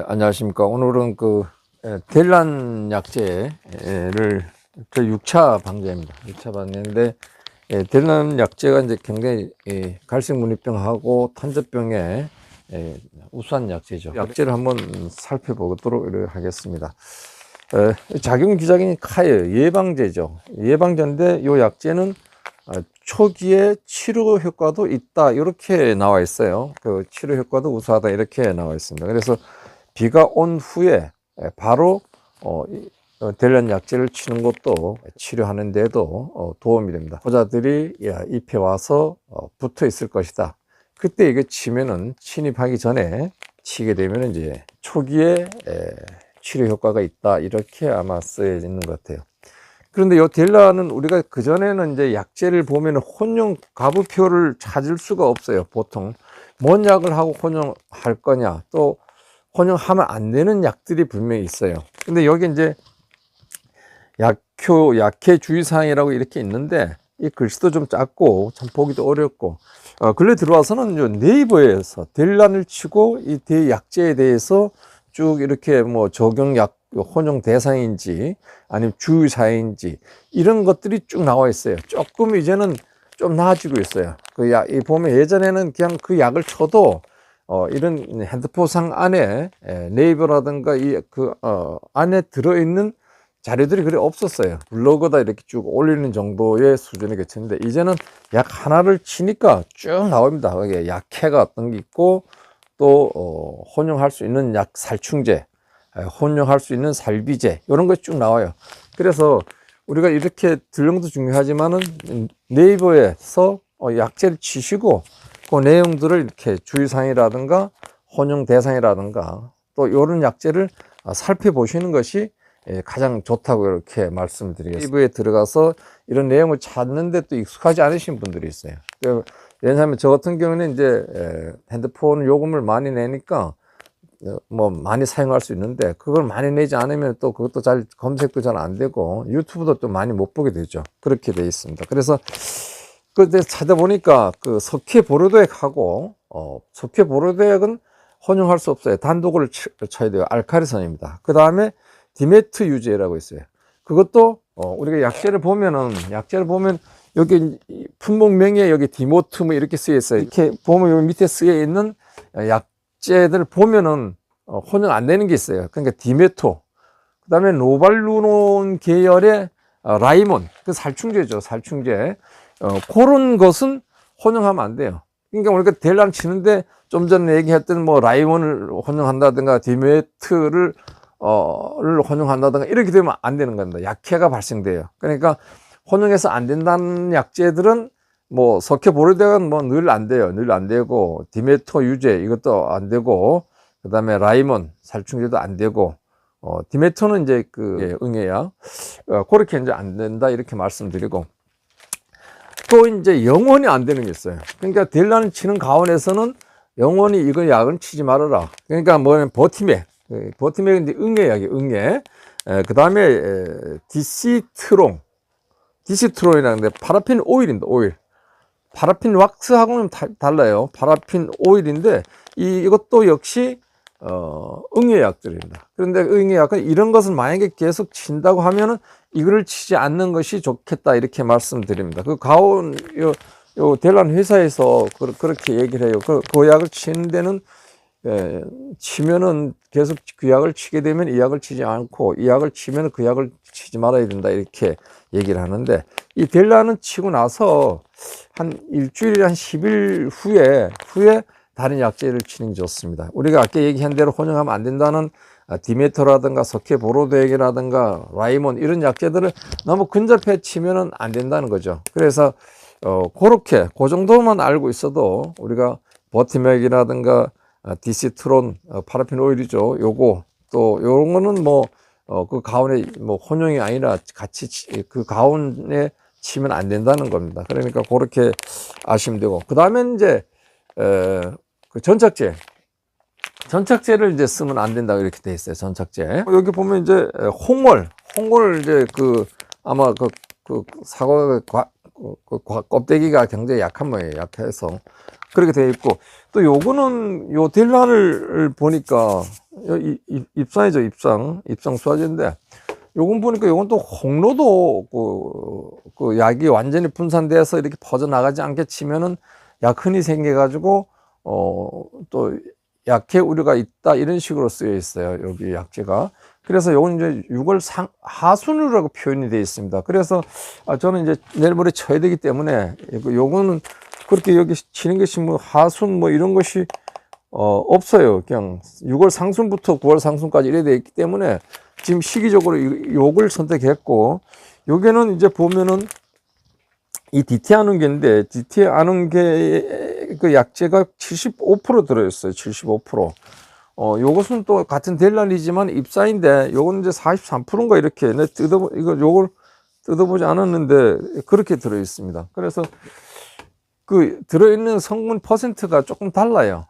안녕하십니까. 오늘은 델란 약제를 6차 방제입니다. 6차 방제인데, 델란 약제가 이제 굉장히 갈색무늬병하고 탄저병에 우수한 약제죠. 약제를 한번 살펴보도록 하겠습니다. 작용 기작인 카예요. 예방제죠. 예방제인데 이 약제는 초기에 치료 효과도 있다 이렇게 나와 있어요. 그 치료 효과도 우수하다 이렇게 나와 있습니다. 그래서 비가 온 후에 바로 델란 약제를 치는 것도 치료하는 데도 도움이 됩니다. 호자들이 잎에 와서 붙어 있을 것이다. 그때 이게 치면은 침입하기 전에 치게 되면 이제 초기에 치료 효과가 있다 이렇게 아마 쓰여 있는 것 같아요. 그런데 이 델란은 우리가 그전에는 이제 약제를 보면 혼용 가부표를 찾을 수가 없어요. 보통 뭔 약을 하고 혼용할 거냐, 또 혼용하면 안 되는 약들이 분명히 있어요. 근데 여기 이제 약효 주의사항이라고 이렇게 있는데 이 글씨도 좀 작고 참 보기도 어렵고 근래 들어와서는 네이버에서 델란을 치고 이 약제에 대해서 쭉 이렇게 뭐 적용약 혼용 대상인지 아니면 주의사항인지 이런 것들이 쭉 나와 있어요. 조금 이제는 좀 나아지고 있어요. 이 보면 예전에는 그냥 그 약을 쳐도 이런 핸드폰상 안에 네이버라든가 안에 들어있는 자료들이 그리 없었어요. 블로그다 이렇게 쭉 올리는 정도의 수준에 그쳤는데 이제는 약 하나를 치니까 쭉 나옵니다. 거기에 약해가 어떤 게 있고 또 혼용할 수 있는 약 살충제, 혼용할 수 있는 살비제 이런 것이 쭉 나와요. 그래서 우리가 이렇게 들령도 중요하지만은 네이버에서 약제를 치시고 그 내용들을 이렇게 주의사항이라든가 혼용 대상이라든가 또 이런 약제를 살펴보시는 것이 가장 좋다고 이렇게 말씀드리겠습니다. 네이버에 들어가서 이런 내용을 찾는데 또 익숙하지 않으신 분들이 있어요. 왜냐하면 저 같은 경우는 이제 핸드폰 요금을 많이 내니까 뭐 많이 사용할 수 있는데 그걸 많이 내지 않으면 또 그것도 잘 검색도 잘 안 되고 유튜브도 또 많이 못 보게 되죠. 그렇게 돼 있습니다. 그래서 그때 찾아보니까 그 석회보르도액하고 석회보르도액은 혼용할 수 없어요. 단독을 쳐야 돼요. 알카리선입니다. 그 다음에 디메트 유제라고 있어요. 그것도 우리가 약제를 보면 여기 품목명에 여기 디모트 뭐 이렇게 쓰여 있어요. 이렇게 보면 여기 밑에 쓰여 있는 약제들 보면은 혼용 안 되는 게 있어요. 그러니까 디메토, 그 다음에 노발루론 계열의 라이몬, 그 살충제죠. 살충제. 그런 것은 혼용하면 안 돼요. 그러니까 우리가 델란 치는데 좀 전에 얘기했던 뭐 라이몬을 혼용한다든가 디메트를 혼용한다든가 이렇게 되면 안 되는 겁니다. 약해가 발생돼요. 그러니까 혼용해서 안 된다는 약제들은 뭐 석회보르덱은 뭐 늘 안 돼요. 늘 안 되고 디메토 유제 이것도 안 되고 그 다음에 라이몬 살충제도 안 되고 디메토는 이제 응애약 그렇게 이제 안 된다 이렇게 말씀드리고 또 이제 영원히 안 되는 게 있어요. 그러니까 델란을 치는 가운데서는 영원히 이거 약은 치지 말아라. 그러니까 뭐냐면 버티맥은 이제 응애약이에요. 응애. 그 다음에 디시트론이라는데 파라핀 오일입니다. 오일. 파라핀 왁스하고는 달라요. 파라핀 오일인데 이것도 역시 응애약들입니다. 그런데 응애약은 이런 것을 만약에 계속 친다고 하면은 이거를 치지 않는 것이 좋겠다 이렇게 말씀드립니다. 요 델란 회사에서 그렇게 얘기를 해요. 그 약을 치는 데는 치면은 계속 그 약을 치게 되면 이 약을 치지 않고 이 약을 치면 그 약을 치지 말아야 된다 이렇게 얘기를 하는데 이 델란은 치고 나서 한 일주일 한 10일 후에 다른 약제를 치는 게 좋습니다. 우리가 아까 얘기한 대로 혼용하면 안 된다는 디메토라든가 석회보로도액이라든가 라이몬 이런 약제들을 너무 근접해 치면은 안 된다는 거죠. 그래서 그렇게 그 정도만 알고 있어도 우리가 버티맥이라든가 디시트론 파라핀 오일이죠. 요거 또 요런 거는 뭐 그 가운에 뭐 혼용이 아니라 같이 그 가운에 치면 안 된다는 겁니다. 그러니까 그렇게 아시면 되고 그 다음에 이제 그 전착제를 이제 쓰면 안 된다 이렇게 돼 있어요. 전착제 여기 보면 이제 홍월 이제 아마 사과 껍데기가 굉장히 약한 모양이에요. 약해서 그렇게 되어 있고, 또 요거는 요 딜란을 보니까 입상이죠. 입상 수화제인데, 요건 보니까 요건 또 홍로도 그 약이 완전히 분산돼서 이렇게 퍼져나가지 않게 치면은 약흔이 생겨가지고 또 약해 우려가 있다, 이런 식으로 쓰여 있어요. 여기 약재가. 그래서 요건 이제 6월 하순으로라고 표현이 되어 있습니다. 그래서 저는 이제 내일 모레 쳐야 되기 때문에 요거는 그렇게 여기 치는 것이 뭐 하순 뭐 이런 것이 없어요. 그냥 6월 상순부터 9월 상순까지 이래 되어 있기 때문에 지금 시기적으로 요걸 선택했고, 요게는 이제 보면은 이 DT 안운계인데, DT 안운계 그 약재가 75% 들어있어요. 75%. 요것은 또 같은 델란이지만 입사인데, 요건 이제 43%인가 이렇게, 요걸 뜯어보지 않았는데, 그렇게 들어있습니다. 그래서 그 들어있는 성분 퍼센트가 조금 달라요.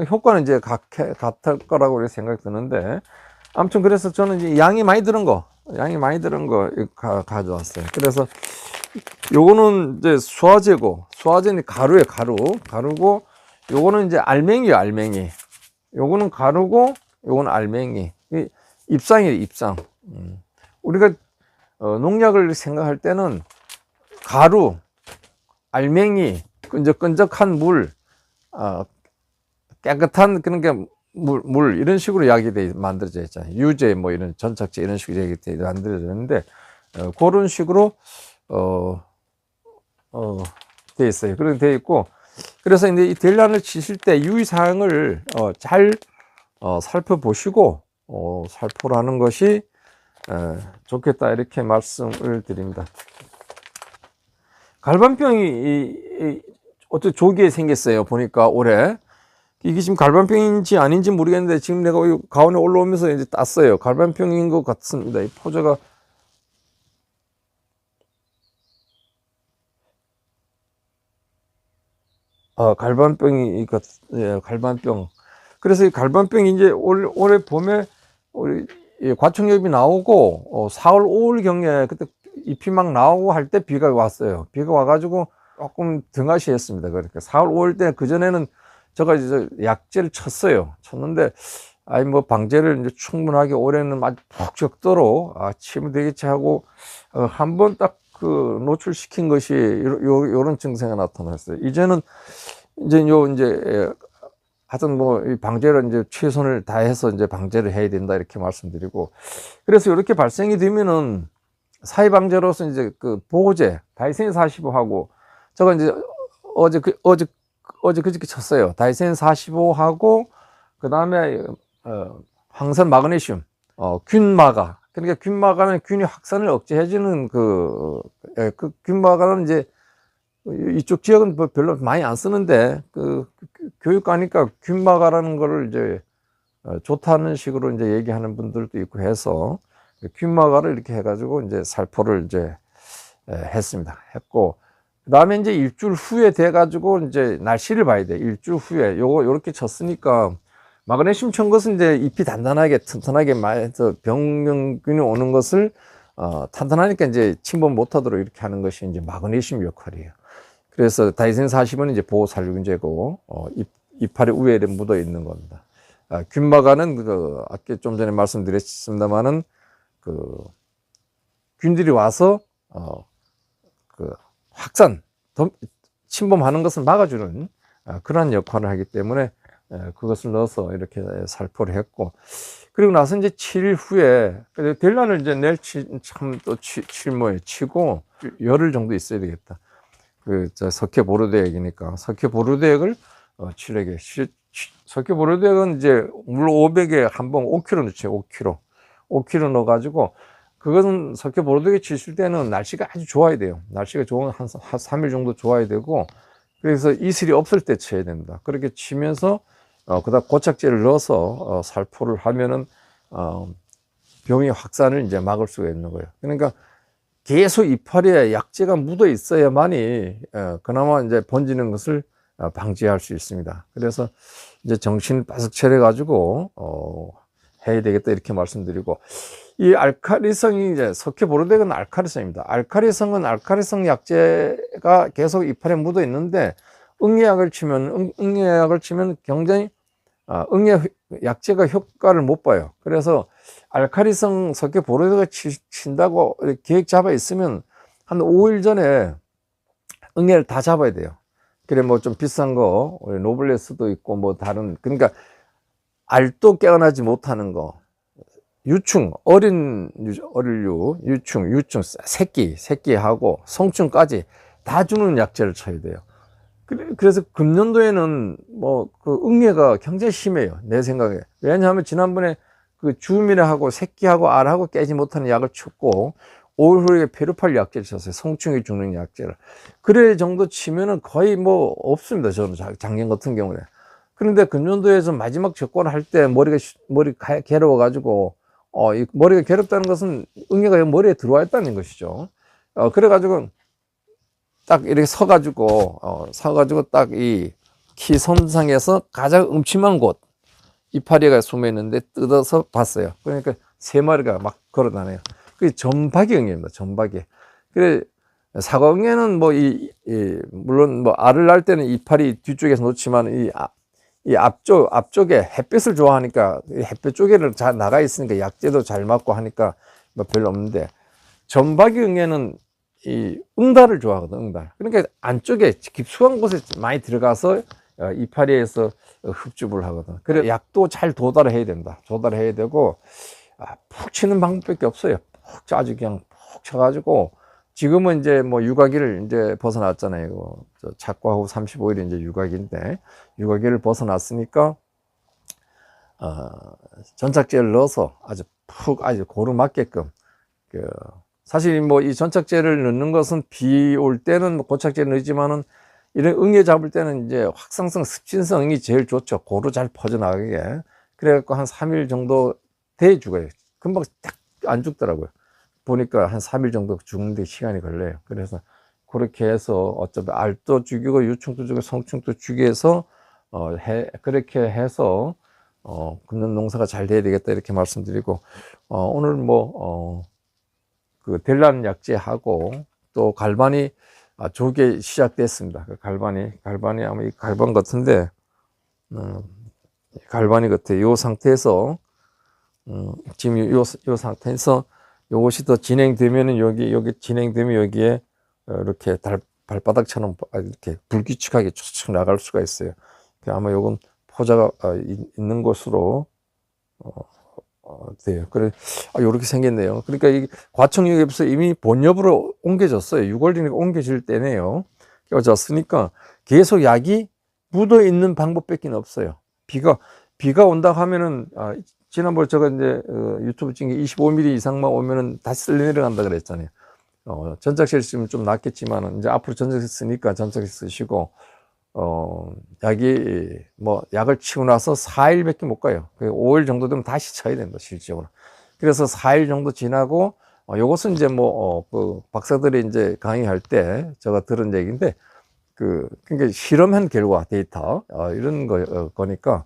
효과는 이제 같을 거라고 생각이 드는데, 아무튼 그래서 저는 이제 양이 많이 들은 거 가져왔어요. 그래서 요거는 이제 수화제는 가루고, 요거는 이제 알맹이. 요거는 가루고, 요거는 알맹이. 입상이에요, 입상. 우리가 농약을 생각할 때는 가루, 알맹이, 끈적끈적한 물, 깨끗한 그런 게 물 이런 식으로 약이 만들어져 있잖아요. 유제 뭐 이런 전착제 이런 식으로 약이 만들어졌는데, 그런 식으로 돼 있어요. 그렇게 돼 있고, 그래서 이제 이 델란을 치실 때 유의사항을 잘 살펴보시고 살포를 하는 것이 좋겠다, 이렇게 말씀을 드립니다. 갈반병이 어떻게 조기에 생겼어요. 보니까 올해 이게 지금 갈반병인지 아닌지 모르겠는데, 지금 내가 가온에 올라오면서 이제 땄어요. 갈반병인 것 같습니다. 이 포자가 갈반병. 그래서 이 갈반병이 이제 올해 봄에 우리 과충엽이 나오고 4월 5월 경에 그때 잎이 막 나오고 할 때 비가 왔어요. 비가 와가지고 조금 등하시했습니다. 그러니까 4월 5월 때, 그전에는 제가 이제 약재를 쳤는데, 뭐 방제를 이제 충분하게 올해는 아주 푹 적도록 치면 되겠지 하고 한번 딱 그 노출시킨 것이 요런 증세가 나타났어요. 이제는 하여튼 뭐 이 방제를 이제 최선을 다해서 이제 방제를 해야 된다, 이렇게 말씀드리고, 그래서 이렇게 발생이 되면은 사회 방제로서 이제 그 보호제 다이센 45하고, 제가 이제 그저께 쳤어요. 다이센 45하고, 그 다음에 황산 마그네슘, 균마가. 그러니까 균마가는 균이 확산을 억제해주는 그 균마가는 이제 이쪽 지역은 별로 많이 안 쓰는데, 교육 가니까 균마가라는 거를 이제 좋다는 식으로 이제 얘기하는 분들도 있고 해서, 균마가를 이렇게 해가지고 이제 살포를 이제 했고, 그 다음에 이제 일주일 후에 돼가지고 이제 날씨를 봐야 돼. 일주일 후에 요렇게 쳤으니까, 마그네슘 천 것은 이제 잎이 단단하게 튼튼하게 병균이 오는 것을 탄탄하니까 이제 침범 못하도록 이렇게 하는 것이 이제 마그네슘 역할이에요. 그래서 다이센 40은 이제 보호 살균제고, 이파리 우에 묻어 있는 겁니다. 균마가는 아까 좀 전에 말씀드렸습니다만은 균들이 와서 확산, 침범하는 것을 막아주는 그러한 역할을 하기 때문에 그것을 넣어서 이렇게 살포를 했고, 그리고 나서 이제 7일 후에 델란을 이제 내일 칠모에 치고 열흘 정도 있어야 되겠다. 석회 보르드액이니까 석회 보르드액을 칠하게. 석회 보르드액은 이제 물 500에 한 번 5kg 넣죠. 5kg 넣어가지고, 그것은 석회 보르드액 치실 때는 날씨가 아주 좋아야 돼요. 날씨가 좋은 한 3일 정도 좋아야 되고, 그래서 이슬이 없을 때 쳐야 됩니다. 그렇게 치면서 그다음 고착제를 넣어서 살포를 하면은 병의 확산을 이제 막을 수가 있는 거예요. 그러니까 계속 이파리에 약재가 묻어 있어야만이 그나마 이제 번지는 것을 방지할 수 있습니다. 그래서 이제 정신을 바싹 차려 가지고 해야 되겠다, 이렇게 말씀드리고, 이 알카리성이 이제 석회 보르덱은 알카리성입니다. 알카리성은 알카리성 약재가 계속 이파리에 묻어 있는데 응애약을 치면, 응애약을 치면 굉장히, 응애 약제가 효과를 못 봐요. 그래서 알칼리성 석회 보로제가 친다고 계획 잡아 있으면 한 5일 전에 응애를 다 잡아야 돼요. 그래, 뭐 좀 비싼 거, 노블레스도 있고, 뭐 다른, 그러니까 알도 깨어나지 못하는 거, 유충, 어린류, 유충, 새끼하고 성충까지 다 주는 약제를 쳐야 돼요. 그래서 금년도에는 뭐 그 응애가 굉장히 심해요. 내 생각에. 왜냐하면 지난번에 그 주민하고 새끼하고 알하고 깨지 못하는 약을 쳤고, 5일 후에 페루팔 약제를 쳤어요. 성충이 죽는 약제를. 그래 정도 치면은 거의 뭐 없습니다. 저는 작년 같은 경우에. 그런데 금년도에서 마지막 접근을 할 때 머리 괴로워가지고, 이 머리가 괴롭다는 것은 응애가 머리에 들어와 있다는 것이죠. 그래가지고 딱 이렇게 서가지고 딱 이 키 손상에서 가장 음침한 곳, 이파리가 숨어 있는데 뜯어서 봤어요. 그러니까 세 마리가 막 걸어 다녀요. 그게 점박이응애입니다. 점박이. 그래, 사과응애는 뭐 물론 뭐 알을 낳을 때는 이파리 뒤쪽에서 놓지만 이 앞쪽에 햇빛을 좋아하니까 햇빛 쪽에를 잘 나가 있으니까 약재도 잘 맞고 하니까 뭐 별로 없는데, 점박이응애는 이 응달을 좋아하거든, 응달. 그러니까 안쪽에 깊숙한 곳에 많이 들어가서 이파리에서 흡집을 하거든. 그래 약도 잘 도달해야 된다. 도달해야 되고, 푹 치는 방법밖에 없어요. 푹 아주 그냥 푹 쳐가지고, 지금은 이제 뭐 육아기를 이제 벗어났잖아요. 착과후 35일이 이제 육아기를 벗어났으니까, 전착제를 넣어서 아주 푹 아주 고루 맞게끔, 사실 뭐 이 전착제를 넣는 것은 비 올 때는 뭐 고착제를 넣지만은 이런 응애 잡을 때는 이제 확산성, 습진성이 제일 좋죠. 고루 잘 퍼져나가게. 그래갖고 한 3일 정도 돼 죽어요. 금방 딱 안 죽더라고요. 보니까 한 3일 정도 죽는데 시간이 걸려요. 그래서 그렇게 해서 어차피 알도 죽이고 유충도 죽이고 성충도 죽여서 그렇게 해서 금년 농사가 잘 돼야 되겠다 이렇게 말씀드리고, 오늘 그 델란 약제하고 또 갈반이 조개 시작됐습니다. 그 갈반이 아마 이 갈반 같은데, 갈반이 같아요. 이 상태에서 지금 요 상태에서 요것이 더 진행되면은 여기 진행되면 여기에 이렇게 발바닥처럼 이렇게 불규칙하게 쭉 나갈 수가 있어요. 아마 요건 포자가 있는 곳으로 돼요. 그래, 요렇게 생겼네요. 그러니까 이 과청육에서 이미 본엽으로 옮겨졌어요. 6월이니까 옮겨질 때네요. 옮겨졌으니까 계속 약이 묻어 있는 방법밖에 없어요. 비가 온다 하면은, 지난번에 제가 이제 유튜브 찍은 게 25mm 이상만 오면은 다시 쓸려 내려간다 그랬잖아요. 전착제 쓰면 좀 낫겠지만은, 이제 앞으로 전착제 쓰니까 전착제 쓰시고, 약이 약을 치고 나서 4일밖에 못 가요. 5일 정도 되면 다시 쳐야 된다, 실질적으로. 그래서 4일 정도 지나고, 요것은 이제 그 박사들이 이제 강의할 때 제가 들은 얘기인데, 그러니까 실험한 결과 데이터, 이런 거니까,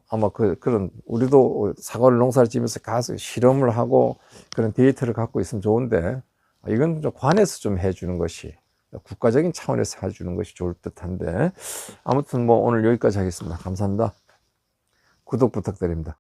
아마 그런, 우리도 사과를 농사를 지면서 가서 실험을 하고 그런 데이터를 갖고 있으면 좋은데, 이건 좀 관에서 좀 해주는 것이, 국가적인 차원에서 해주는 것이 좋을 듯한데, 아무튼 오늘 여기까지 하겠습니다. 감사합니다. 구독 부탁드립니다.